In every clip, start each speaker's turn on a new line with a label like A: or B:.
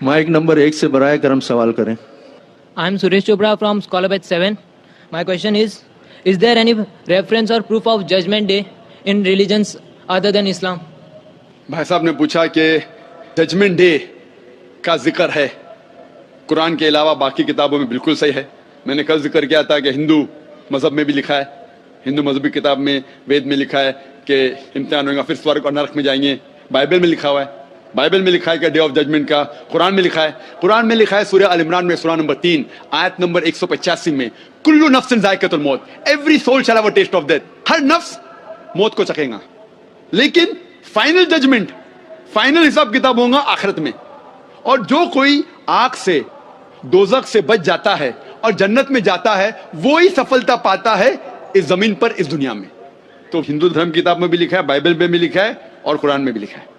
A: Mic number 1 से बराए करम सवाल करें.
B: I am Suresh Chopra from Scholar Batch 7. My question is there any reference or proof of Judgment Day in religions other than Islam?
C: भाई साहब ने पूछा कि जजमेंट डे का जिक्र है कुरान के अलावा बाकी किताबों में. बिल्कुल सही है. मैंने कल जिक्र किया था कि हिंदू मजहब में भी लिखा है, हिंदू मजहबी किताब में वेद में लिखा है कि इम्तिहान होगा, फिर स्वर्ग और नरक में जाएंगे. बाइबल में लिखा हुआ है, बाइबल में लिखा है कि डे ऑफ जजमेंट का. कुरान में लिखा है, कुरान में लिखा है सूरह अल इमरान में सूरह नंबर 3 आयत नंबर 185 में, कुल्लु नफ्सिन जायकातुल मौत, every soul shall have a taste of death. हर नफ्स मौत को चखेगा, लेकिन फाइनल जजमेंट, फाइनल हिसाब किताब होगा आखिरत में. और जो कोई आग से, दोजख से बच जाता है और जन्नत में जाता है, वो ही सफलता पाता है इस जमीन पर, इस दुनिया में. तो हिंदू धर्म की किताब में भी लिखा है, बाइबल में भी लिखा है और कुरान में भी लिखा है.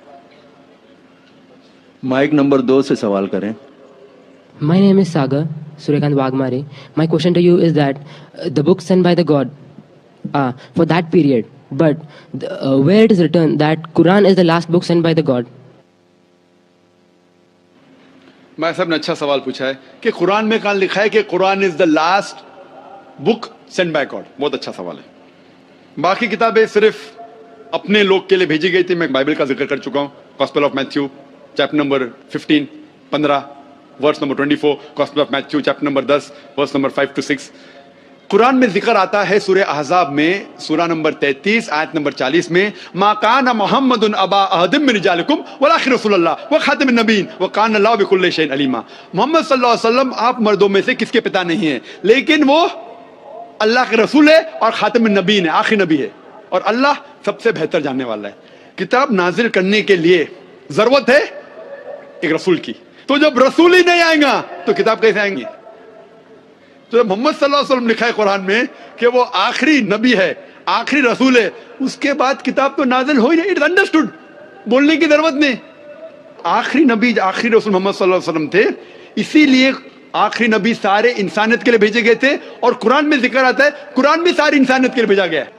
A: माइक नंबर 2 से सवाल करें.
D: My name is Sagar Suryakant Wagmare. My question to you is that the book sent by the God for that period, but where it is written that Quran is the last book sent by the God.
C: भाई साहब ने अच्छा सवाल पूछा है कि कुरान में कहाँ लिखा है कि Quran is the last book sent by God. बहुत अच्छा सवाल है. बाकी किताबें सिर्फ अपने लोग के लिए भेजी गई थी. मैं बाइबल का जिक्र कर चुका हूँ. Gospel of Matthew chapter number 15 verse number 24, gospel of Matthew chapter number 10 verse number 5 to 6. Quran में जिक्र आता है सूरह अहज़ाब में सूरह नंबर 33 आयत नंबर 40 में, मा काना मुहम्मदुन अबा अहदिम मिन रिजालिकुम वलाकिन रसूलुल्लाह व खातिमुन नबीय्यीन व काना अल्लाहु बिकुल्लि शैइन अलीमा. मोहम्मद सल्लल्लाहु अलैहि वसल्लम आप मर्दों में से किसके पिता नहीं है, लेकिन वो अल्लाह के रसूल है और खातिमुन नबीय्यीन है, आखिरी नबी है, और अल्लाह सबसे बेहतर जानने वाला है. किताब नाजिल करने के लिए जरूरत है एक रसूल की. तो जब रसूल ही नहीं आएगा तो किताब कैसे आएंगी? तो मोहम्मद सल्लल्लाहु अलैहि वसल्लम लिखा है कुरान में कि वो आखिरी नबी है, आखिरी रसूल है, उसके बाद किताब तो नाजिल हो ही नहीं. इट्स अंडरस्टूड, बोलने की जरूरत नहीं. आखिरी नबी, आखिरी रसूल मोहम्मद सल्लल्लाहु अलैहि वसल्लम थे, इसीलिए आखिरी नबी सारे इंसानियत के लिए भेजे गए थे. और कुरान में जिक्र आता है कुरान भी सारी इंसानियत के लिए भेजा गया है.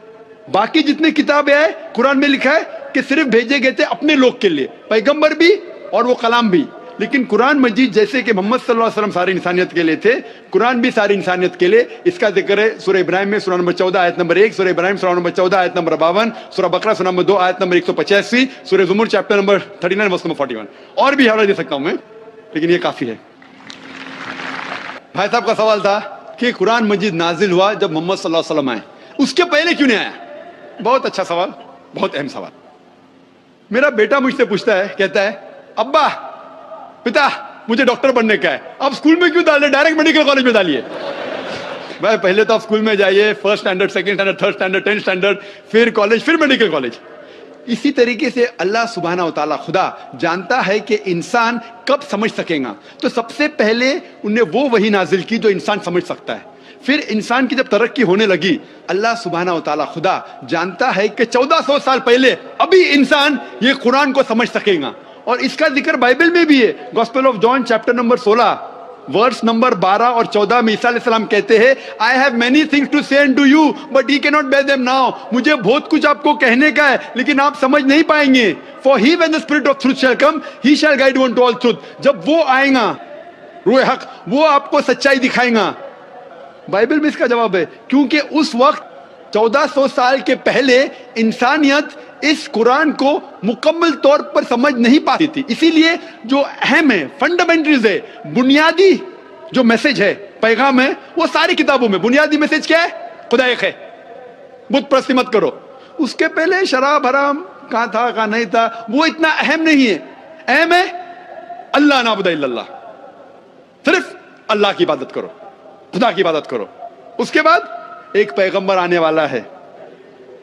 C: बाकी जितने किताबें हैं कुरान में लिखा है कि सिर्फ भेजे गए थे अपने लोग के लिए, पैगंबर भी और वो कलाम भी. लेकिन कुरान मजीद जैसे कि मोहम्मद सल्लल्लाहु अलैहि वसल्लम सारी इंसानियत के लिए थे, कुरान भी सारी इंसानियत के लिए. इसका जिक्र है सूरह इब्राहिम में सूरह नंबर 14 आयत नंबर 1, सूरह इब्राहिम सूरह नंबर 14 आयत नंबर 52, सूरह बकरा सूरह नंबर 2 आयत नंबर 185, सूरह ज़ुमर चैप्टर नंबर 39 वर्स नंबर 41. और भी हवाले दे सकता हूं मैं, लेकिन ये काफी है. भाई साहब का सवाल था कि कुरान मजीद नाजिल हुआ जब मोहम्मद सल्लल्लाहु अलैहि वसल्लम आए, उसके पहले क्यों नहीं आया? बहुत अच्छा सवाल, बहुत अहम सवाल. मेरा बेटा मुझसे पूछता है, कहता है अब्बा, पिता मुझे डॉक्टर बनने का है, अब स्कूल में क्यों डाल रहे, डायरेक्ट मेडिकल कॉलेज में डालिए. भाई पहले तो आप स्कूल में जाइए, first standard, second standard, third standard, 10th standard, फिर कॉलेज, फिर मेडिकल कॉलेज. इसी तरीके से अल्लाह सुब्हाना व तआला खुदा जानता है कि इंसान कब समझ सकेगा, तो सबसे पहले उन्हें वो वही नाजिल की जो इंसान समझ सकता है. फिर इंसान की जब तरक्की होने लगी, अल्लाह सुब्हाना व तआला खुदा जानता है कि 1400 साल पहले अभी इंसान ये कुरान को समझ सकेगा. और इसका जिक्र बाइबल में भी है. Gospel of John chapter number 16 verse number 12 और 14 में ईसा अलैहिस्सलाम कहते हैं, I have many things to say to you but he can not bear them now. मुझे बहुत कुछ आपको कहने का है लेकिन आप समझ नहीं पाएंगे. For he when the spirit of truth shall come he shall guide you to all truth. जब वो आएगा रूह हक, वो आपको सच्चाई दिखाएगा. बाइबल में इसका जवाब है, क्योंकि उस वक्त 1400 साल के पहले इंसानियत इस कुरान को मुकम्मल तौर पर समझ नहीं पाती थी. इसीलिए जो अहम है, फंडामेंटल्स है, बुनियादी जो मैसेज है, पैगाम है, वो सारी किताबों में बुनियादी मैसेज क्या है? खुदा एक है, बुत परस्ती मत करो. उसके पहले शराब हराम कहां था कहां नहीं था, वो इतना अहम नहीं है. अहम है अल्लाह नाबुदा इल्लल्लाह, सिर्फ अल्लाह की इबादत करो, खुदा की इबादत करो. उसके बाद एक पैगंबर आने वाला है.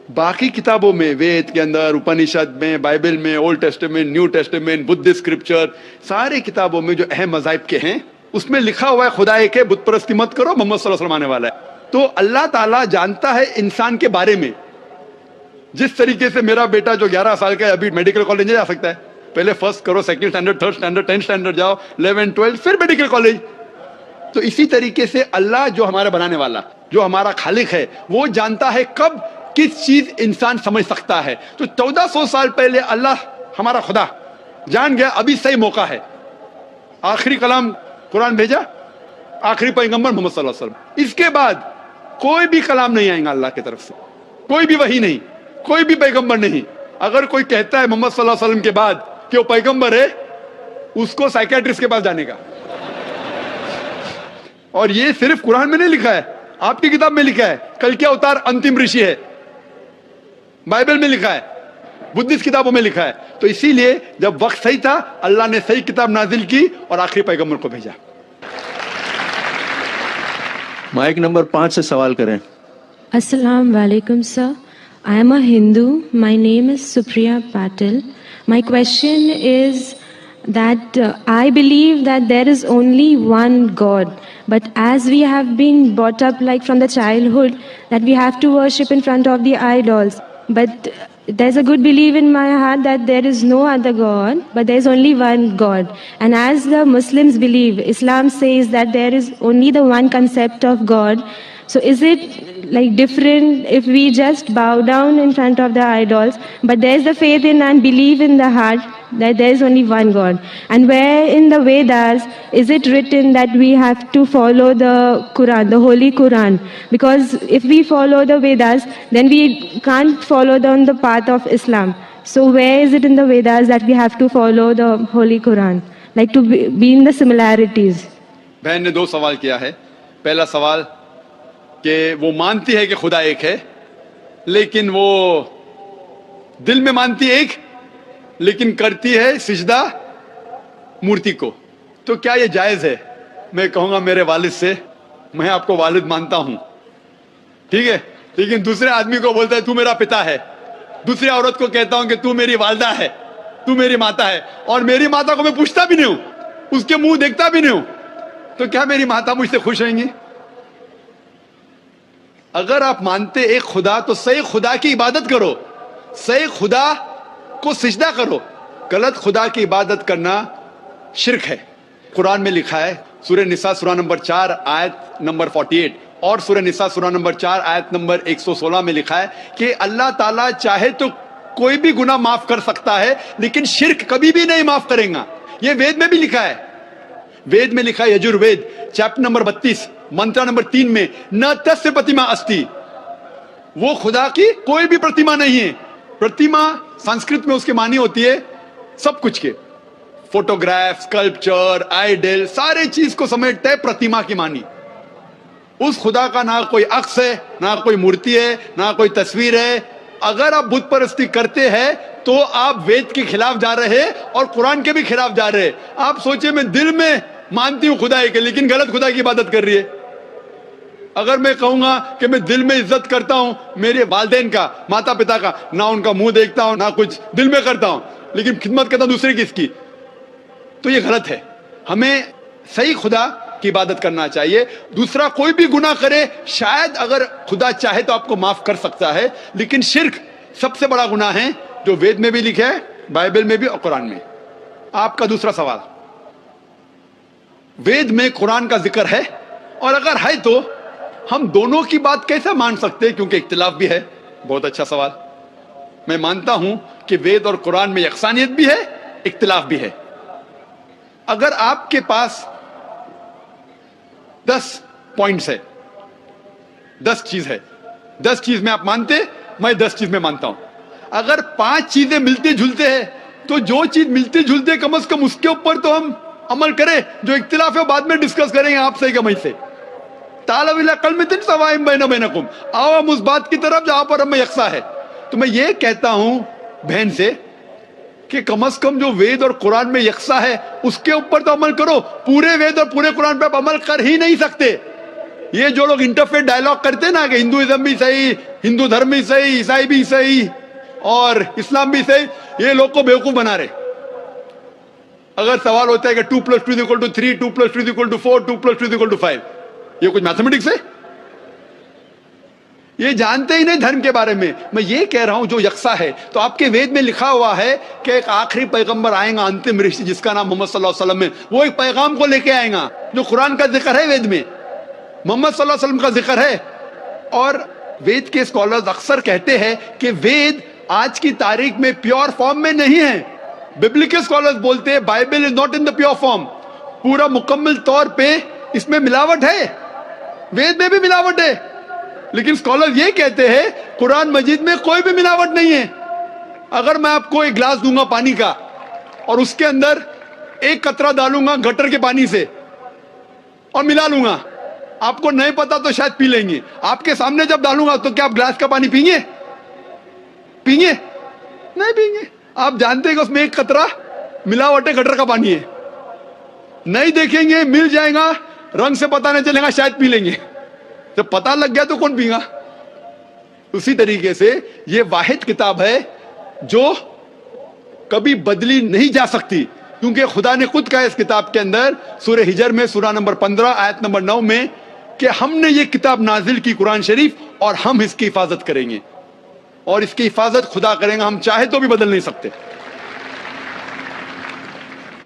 C: बाकी किताबों में, वेद के अंदर, उपनिषद में, बाइबल में, old testament, new testament, Buddhist scripture, सारे किताबों में जो अहम मज़ाहिब के हैं उसमें लिखा हुआ है खुदा एक है, बुत परस्ती मत करो, मोहम्मद सल्लल्लाहु अलैहि वसल्लम आने वाला है. तो अल्लाह ताला जानता है इंसान के बारे में. जिस तरीके से मेरा बेटा जो 11 साल का है अभी मेडिकल कॉलेज नहीं जा सकता है, पहले फर्स्ट करो, second standard, third standard, 10th standard जाओ, 11th 12th, फिर मेडिकल कॉलेज. तो इसी तरीके से अल्लाह जो हमारा बनाने वाला, जो हमारा खालिक है, वो जानता है कब किस चीज इंसान समझ सकता है. तो 1400 साल पहले अल्लाह हमारा खुदा जान गया अभी सही मौका है. آخری کلام قرآن بھیجا, آخری پیغمبر محمد صلی اللہ علیہ وسلم. اس کے بعد کوئی بھی کلام نہیں آئے گا اللہ کی طرف سے, کوئی بھی وحی نہیں, کوئی بھی پیغمبر نہیں. اگر کوئی کہتا ہے محمد صلی اللہ علیہ وسلم کے بعد کہ وہ پیغمبر ہے, اس کو سائیکیٹرسٹ کے پاس جانے کا. اور یہ صرف قرآن میں نہیں لکھا ہے, آپ کی کتاب میں لکھا ہے. کل کیا اوتار انتم رشی ہے, بائبل میں لکھا ہے, بدھسٹ کتابوں میں لکھا ہے. تو اسی لیے جب وقت صحیح تھا, اللہ نے صحیح کتاب نازل کی اور آخری پیغمبر کو بھیجا.
A: مائک نمبر 5 سے سوال کریں.
E: Assalamu alaikum, sir. I am a Hindu. My name is Supriya Patil. My question is that I believe that there is only one God. But as we have been brought up like from the childhood that we have to worship in front of the idols. But there's a good belief in my heart that there is no other God, but there's only one God. And as the Muslims believe, Islam says that there is only the one concept of God. So is it like different if we just bow down in front of the idols, but there's the faith in and belief in the heart that there is only one God? And where in the Vedas is it written that we have to follow the Quran, the Holy Quran? Because if we follow the Vedas, then we can't follow the path of Islam. So where is it in the Vedas that we have to follow the Holy Quran, like to be in the similarities?
C: بہن نے 2 سوال کیا ہے. پہلا سوال کہ وہ مانتی ہے کہ خدا ایک ہے, لیکن وہ دل میں مانتی ایک, لیکن کرتی ہے سجدہ مورتی کو. تو کیا یہ جائز ہے؟ میں کہوں گا میرے والد سے, میں آپ کو والد مانتا ہوں, ٹھیک ہے, لیکن دوسرے آدمی کو بولتا ہے تو میرا پتا ہے. دوسری عورت کو کہتا ہوں کہ تو میری والدہ ہے, تو میری ماتا ہے, اور میری ماتا کو میں پوچھتا بھی نہیں ہوں, اس کے منہ دیکھتا بھی نہیں ہوں, تو کیا میری ماتا مجھ سے خوش رہیں گی؟ اگر آپ مانتے ایک خدا تو صحیح خدا کی عبادت کرو, صحیح خدا کو سجدہ کرو. غلط خدا کی عبادت کرنا شرک ہے. قرآن میں لکھا ہے سورہ نساء سورہ نمبر 4 آیت نمبر 48 اور سورہ نساء سورہ نمبر 4 آیت نمبر 116 میں لکھا ہے کہ اللہ تعالیٰ چاہے تو کوئی بھی گناہ معاف کر سکتا ہے, لیکن شرک کبھی بھی نہیں معاف کرے گا. یہ وید میں بھی لکھا ہے, وید میں لکھا ہے, یجوروید چیپٹر نمبر 32 منترا نمبر 3 میں, نہ تس پرتیما استی, وہ خدا کی کوئی بھی پرتیما نہیں ہے. پرتیما سنسکرت میں اس کے معنی ہوتی ہے سب کچھ کے, فوٹوگراف, اسکلپچر, آئیڈل, سارے چیز کو سمیٹتا ہے پرتیما کی معنی. اس خدا کا نہ کوئی عکس ہے, نہ کوئی مورتی ہے, نہ کوئی تصویر ہے. اگر آپ بت پرستی کرتے ہیں تو آپ وید کے خلاف جا رہے اور قرآن کے بھی خلاف جا رہے. آپ سوچیں میں دل میں مانتی ہوں خدا کے, لیکن غلط خدا کی عبادت کر رہی ہے. اگر میں کہوں گا کہ میں دل میں عزت کرتا ہوں میرے والدین کا, ماتا پتا کا, نہ ان کا منہ دیکھتا ہوں, نہ کچھ دل میں کرتا ہوں, لیکن خدمت کرتا ہوں دوسرے کی اس کی, تو یہ غلط ہے. ہمیں صحیح خدا کی عبادت کرنا چاہیے. دوسرا کوئی بھی گناہ کرے شاید اگر خدا چاہے تو آپ کو معاف کر سکتا ہے, لیکن شرک سب سے بڑا گناہ ہے جو وید میں بھی لکھا ہے, بائبل میں بھی اور قرآن میں. آپ کا دوسرا سوال, وید میں قرآن کا ذکر ہے, اور اگر ہے تو ہم دونوں کی بات کیسے مان سکتے, کیونکہ اختلاف بھی ہے. بہت اچھا سوال. میں مانتا ہوں کہ وید اور قرآن میں یکسانیت بھی ہے, اختلاف بھی ہے. اگر آپ کے پاس 10 پوائنٹس ہے, 10 چیز ہے, 10 چیز میں آپ مانتے, میں 10 چیز میں مانتا ہوں. اگر 5 چیزیں ملتے جلتے ہیں تو جو چیز ملتے جلتے کم از کم اس کے اوپر تو ہم عمل کریں. جو اختلاف ہے بعد میں ڈسکس کریں گے آپ سے کہ میں سے. تعالوا الی کلمۃ سواء بینکم, آؤ ہم اس بات کی طرف جہاں پر ہمیں یکساں ہے. تو میں یہ کہتا ہوں بہن سے کہ کم از کم جو وید اور قرآن میں یکساں ہے اس کے اوپر تو عمل کرو. پورے وید اور پورے قرآن پہ آپ عمل کر ہی نہیں سکتے. یہ جو لوگ انٹرفیت ڈائلاگ کرتے نا کہ ہندوازم بھی صحیح, ہندو دھرم بھی صحیح, عیسائی بھی صحیح اور اسلام بھی صحیح, یہ لوگ کو بیوقوف بنا رہے. اگر سوال ہوتا ہے کہ 2 + 2 = 3, 2 + 2 = 4, 2 + 2 = 5, یہ کچھ میتھمیٹکس ہے؟ یہ جانتے ہی نہیں دھرم کے بارے میں. میں یہ کہہ رہا ہوں جو یکساں ہے. تو آپ کے وید میں لکھا ہوا ہے کہ ایک آخری پیغمبر آئے گا, انتم رشی, جس کا نام محمد صلی اللہ علیہ وسلم ہے. وہ ایک پیغام کو لے کے آئے گا. جو قرآن کا ذکر ہے وید میں, محمد صلی اللہ علیہ وسلم کا ذکر ہے. اور وید کے اسکالرز اکثر کہتے ہیں کہ وید آج کی تاریخ میں پیور فارم میں نہیں ہے. ببلیکل اسکالرز بولتے ہیں Bible is not in the pure form. पूरा मुकम्मल तौर पे इसमें मिलावट है, वेद में भी मिलावट है, लेकिन स्कॉलर ये कहते हैं कुरान मजीद में कोई भी मिलावट नहीं है। अगर मैं आपको एक गिलास दूंगा पानी का और उसके अंदर एक कतरा डालूंगा गटर के पानी से और मिला लूंगा, आपको नहीं पता तो शायद पी लेंगे। आपके सामने जब डालूंगा तो क्या आप गिलास का पानी पीएंगे? पीएंगे? नहीं पीएंगे। आप जानते हैं कि उसमें एक कतरा मिलावट है, गटर का पानी है, नहीं देखेंगे, मिल जाएगा, रंग से पता नहीं चलेगा, शायद पी लेंगे। जब पता लग गया तो कौन पीगा? उसी तरीके से ये वाहिद किताब है जो कभी बदली नहीं जा सकती, क्योंकि खुदा ने खुद कहा इस किताब के अंदर सूरह हिजर में सूरह नंबर 15 आयत नंबर 9 में कि हमने ये किताब नाजिल की कुरान शरीफ और हम इसकी हिफाजत करेंगे, और इसकी हिफाजत खुदा करेंगे, हम चाहे तो भी बदल नहीं सकते।